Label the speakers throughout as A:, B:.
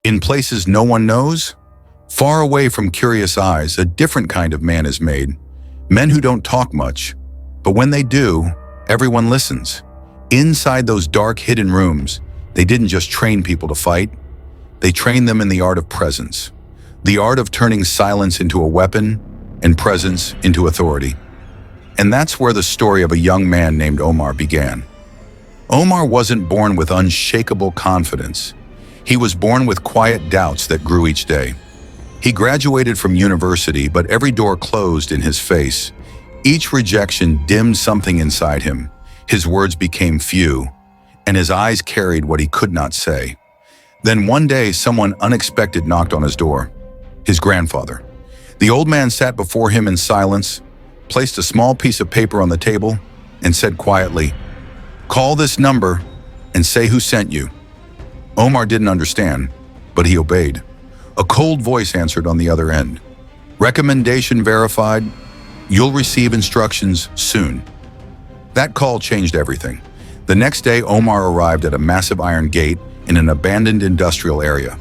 A: In places no one knows, far away from curious eyes, a different kind of man is made. Men who don't talk much, but when they do, everyone listens. Inside those dark, hidden rooms, they didn't just train people to fight. They trained them in the art of presence, the art of turning silence into a weapon and presence into authority. And that's where the story of a young man named Omar began. Omar wasn't born with unshakable confidence. He was born with quiet doubts that grew each day. He graduated from university, but every door closed in his face. Each rejection dimmed something inside him. His words became few, and his eyes carried what he could not say. Then one day, someone unexpected knocked on his door. His grandfather. The old man sat before him in silence, placed a small piece of paper on the table, and said quietly, "Call this number and say who sent you." Omar didn't understand, but he obeyed. A cold voice answered on the other end. "Recommendation verified. You'll receive instructions soon." That call changed everything. The next day, Omar arrived at a massive iron gate in an abandoned industrial area.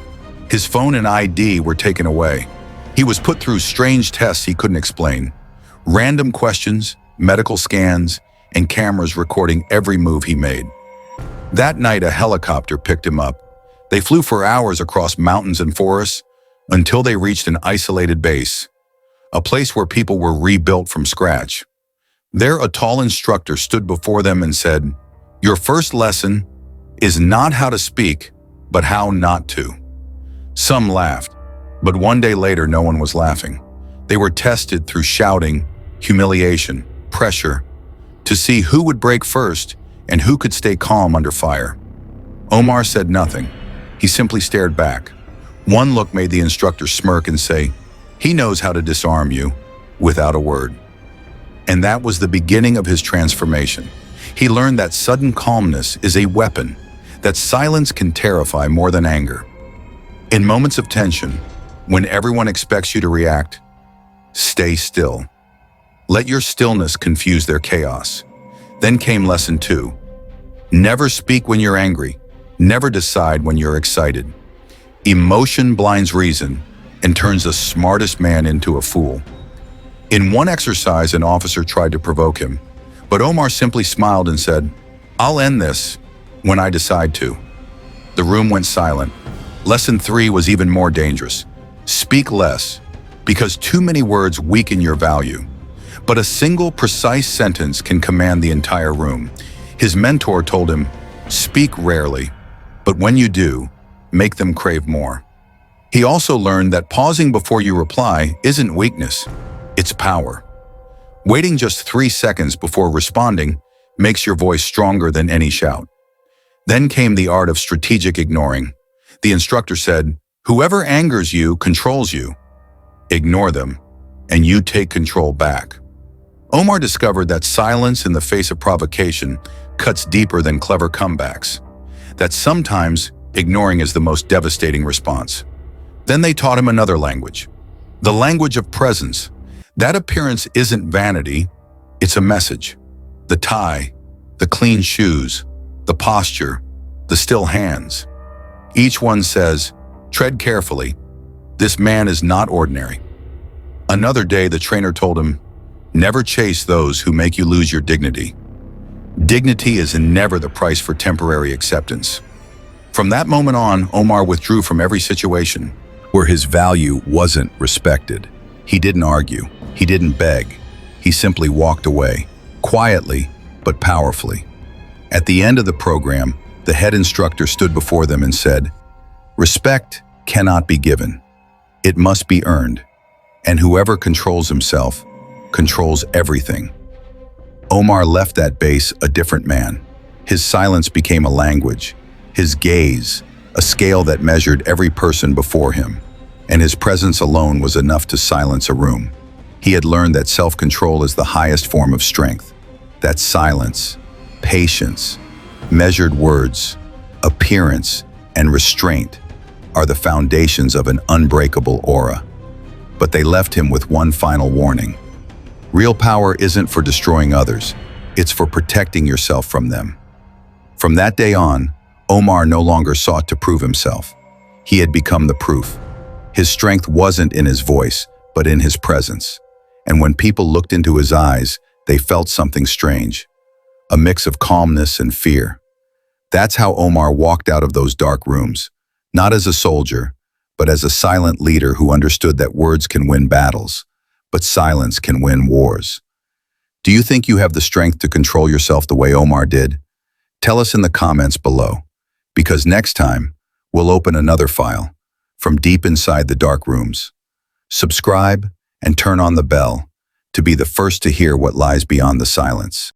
A: His phone and ID were taken away. He was put through strange tests he couldn't explain. Random questions, medical scans, and cameras recording every move he made. That night, a helicopter picked him up. They flew for hours across mountains and forests until they reached an isolated base, a place where people were rebuilt from scratch. There, a tall instructor stood before them and said, "Your first lesson is not how to speak, but how not to." Some laughed, but one day later, no one was laughing. They were tested through shouting, humiliation, pressure, to see who would break first and who could stay calm under fire. Omar said nothing. He simply stared back. One look made the instructor smirk and say, "He knows how to disarm you," without a word. And that was the beginning of his transformation. He learned that sudden calmness is a weapon, that silence can terrify more than anger. In moments of tension, when everyone expects you to react, stay still. Let your stillness confuse their chaos. Then came lesson 2. Never speak when you're angry. Never decide when you're excited. Emotion blinds reason and turns the smartest man into a fool. In one exercise, an officer tried to provoke him, but Omar simply smiled and said, "I'll end this when I decide to." The room went silent. Lesson 3 was even more dangerous. Speak less, because too many words weaken your value. But a single precise sentence can command the entire room. His mentor told him, "Speak rarely, but when you do, make them crave more." He also learned that pausing before you reply isn't weakness, it's power. Waiting just 3 seconds before responding makes your voice stronger than any shout. Then came the art of strategic ignoring. The instructor said, "Whoever angers you controls you. Ignore them, and you take control back." Omar discovered that silence in the face of provocation cuts deeper than clever comebacks, that sometimes ignoring is the most devastating response. Then they taught him another language, the language of presence. That appearance isn't vanity, it's a message. The tie, the clean shoes, the posture, the still hands. Each one says, "Tread carefully. This man is not ordinary." Another day, the trainer told him, "Never chase those who make you lose your dignity. Dignity is never the price for temporary acceptance." From that moment on, Omar withdrew from every situation where his value wasn't respected. He didn't argue. He didn't beg. He simply walked away, quietly but powerfully. At the end of the program, the head instructor stood before them and said, "Respect cannot be given. It must be earned. And whoever controls himself controls everything." Omar left that base a different man. His silence became a language, his gaze, a scale that measured every person before him, and his presence alone was enough to silence a room. He had learned that self-control is the highest form of strength, that silence, patience, measured words, appearance, and restraint are the foundations of an unbreakable aura. But they left him with one final warning. Real power isn't for destroying others, it's for protecting yourself from them. From that day on, Omar no longer sought to prove himself. He had become the proof. His strength wasn't in his voice, but in his presence. And when people looked into his eyes, they felt something strange, a mix of calmness and fear. That's how Omar walked out of those dark rooms, not as a soldier, but as a silent leader who understood that words can win battles, but silence can win wars. Do you think you have the strength to control yourself the way Omar did? Tell us in the comments below, because next time, we'll open another file from deep inside the dark rooms. Subscribe and turn on the bell to be the first to hear what lies beyond the silence.